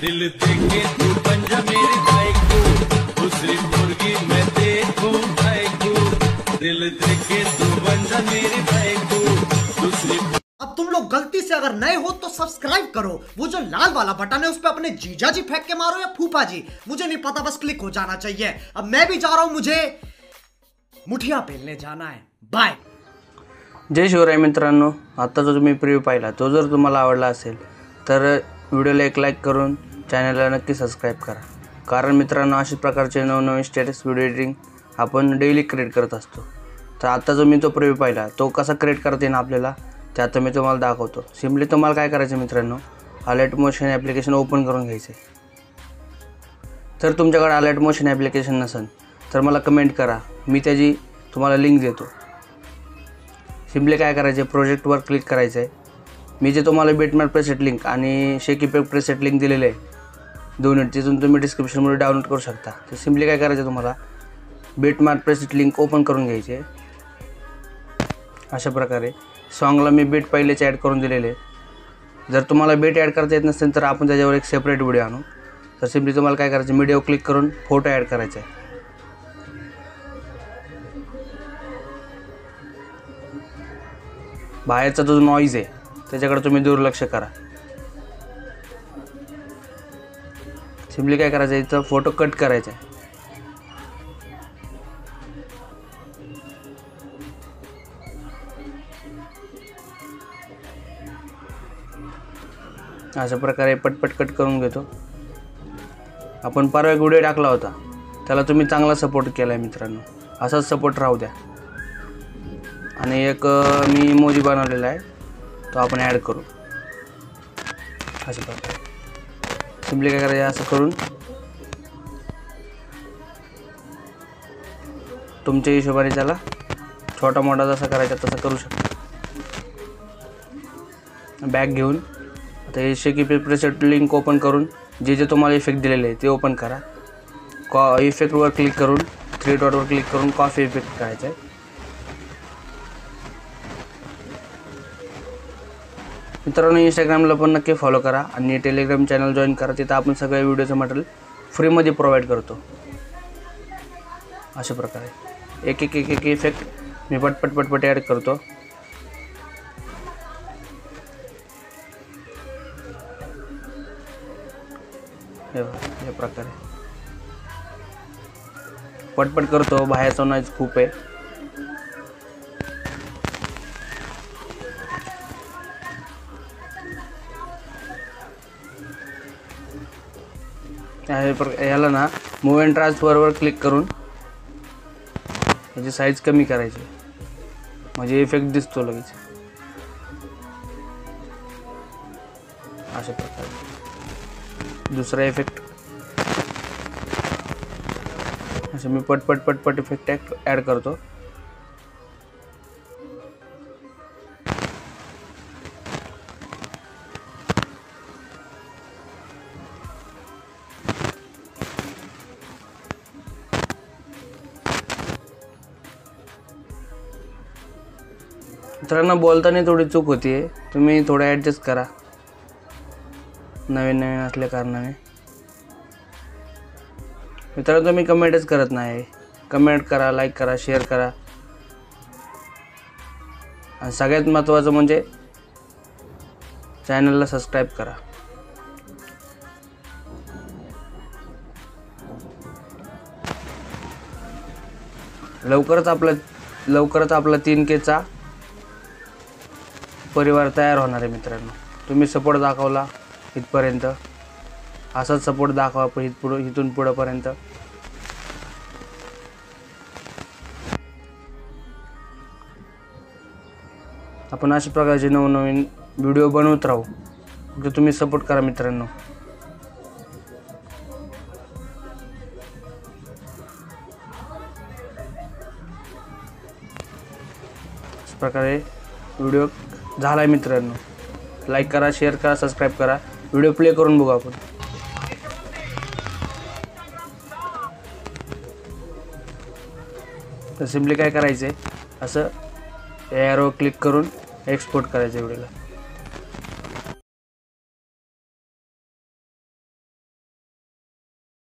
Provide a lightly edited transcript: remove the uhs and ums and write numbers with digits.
दिल देके तू बन जा मेरी भाई को, दूसरी मुर्गी मैं देखूं भाई को, दिल देके तू बन जा मेरी भाई को, दूसरी। अब तुम लोग गलती से अगर नए हो तो सब्सक्राइब करो, वो जो लाल वाला बटन है उस पर अपने जीजा जी फेंक के मारो या फूफा जी, मुझे नहीं पता, बस क्लिक हो जाना चाहिए। अब मैं भी जा रहा हूं, मुझे मुठिया पेलने जाना है। बाय। जय शिवराय मित्रांनो, आता जो तुम्ही प्रिव्ह्यू पाहिला तो जर तुम्हाला आवडला असेल तर व्हिडिओला एक लाईक करून चॅनलला नक्की सबस्क्राईब करा, कारण मित्रांनो अशा प्रकारचे नवनवीन स्टेटस व्हिडिओ एडिटिंग आपण डेली क्रिएट करत असतो। तर आता जो मी तो प्रिव्ह्यू पाहिला तो कसा क्रिएट करता येईल आपल्याला ते आता मी तुम्हाला दाखवतो। सिम्पली तुम्हाला काय करायचं मित्रांनो, अलर्ट मोशन ॲप्लिकेशन ओपन करून घ्यायचे। तर तुमच्याकडे अलर्ट मोशन ॲप्लिकेशन नसेल तर मला कमेंट करा, मी त्याची तुम्हाला लिंक देतो। सिम्पली काय करायचे, प्रोजेक्टवर क्लिक करायचं आहे। मी जे तुम्हाला बिटमॅप प्रेसेट लिंक आणि शेक इफेक्ट प्रेसेट लिंक दिलेले आहे दोन्ही, तिथून तुम्ही डिस्क्रिप्शनमध्ये डाउनलोड करू शकता। तर सिम्पली काय करायचं, तुम्हाला बिटमॅप प्रेसेट लिंक ओपन करून घ्यायचे। अशा प्रकारे सॉन्गला मी बीट पहिलेच ॲड करून दिलेले। जर तुम्हाला बीट ॲड करता येत नसेल तर आपण त्याच्यावर एक सेपरेट व्हिडिओ आणू। तर सिम्पली तुम्हाला काय करायचं, व्हिडिओ क्लिक करून फोटो ॲड करायचा आहे। बाहेरचा जो नॉईज आहे त्याच्याकडे तुम्ही दुर्लक्ष करा। सिम्पली काय करायचं, इथं फोटो कट करायचा आहे। अशा प्रकारे पटपट कट करून घेतो। आपण परवा एक व्हिडिओ टाकला होता त्याला तुम्ही चांगला सपोर्ट केला आहे मित्रांनो, असाच सपोर्ट राहू द्या। आणि एक मी इमोजी बनवलेला आहे तो आपण ॲड करू। अशा प्रकारे सिम्पली काय करायचं, असं करून तुमच्या हिशोबाने त्याला छोटा मोठा जसा करायचा तसं करू शकता। बॅक घेऊन आता हे shake effect preset link open करून जे जे तुम्हाला इफेक्ट दिलेले आहे ते ओपन करा। इफेक्टवर क्लिक करून थ्री डॉटवर क्लिक करून कॉफी इफेक्ट करायचा आहे। मित्रांनो इंस्टाग्रामला पण नक्की फॉलो करा आणि टेलिग्राम चॅनल जॉईन करा, तिथं आपण सगळ्या व्हिडिओचं मटेरियल फ्रीमध्ये प्रोव्हाइड करतो। अशा प्रकारे एक एक एक एक इफेक्ट मी पटपट ॲड करतो। हे बघा या प्रकारे पटपट करतो, बाहेरचा नॉईज खूप आहे। याला ना मूव अँड ट्रान्सफरवर क्लिक करून याची साईज कमी करायची, म्हणजे इफेक्ट दिसतो लगेच। अशा प्रकारे दुसरा इफेक्ट असं मी पटपट इफेक्ट ॲड करतो। मित्रांनो बोलताना थोडी चूक होती आहे, तुम्ही थोडं ॲडजस्ट करा नवीन असल्या कारणाने। मित्रांनो तुम्ही कमेंटच करत नाही, कमेंट करा, लाईक करा, शेअर करा आणि सगळ्यात महत्त्वाचं म्हणजे चॅनलला सबस्क्राईब करा। लवकरच आपला 3K परिवार तयार होणार आहे मित्रांनो। तुम्ही सपोर्ट दाखवला इथपर्यंत, असाच सपोर्ट दाखवा इथून पुढेपर्यंत। आपण अशा प्रकारचे नवनवीन व्हिडिओ बनवत राहू, फक्त तुम्ही सपोर्ट करा मित्रांनो। अशा प्रकारे व्हिडिओ झाला आहे मित्रांनो, लाईक करा, शेअर करा, सबस्क्राईब करा। व्हिडिओ प्ले करून बघू आपण। तर सिम्पली काय करायचं आहे, असं एरो क्लिक करून एक्सपोर्ट करायचं व्हिडिओला।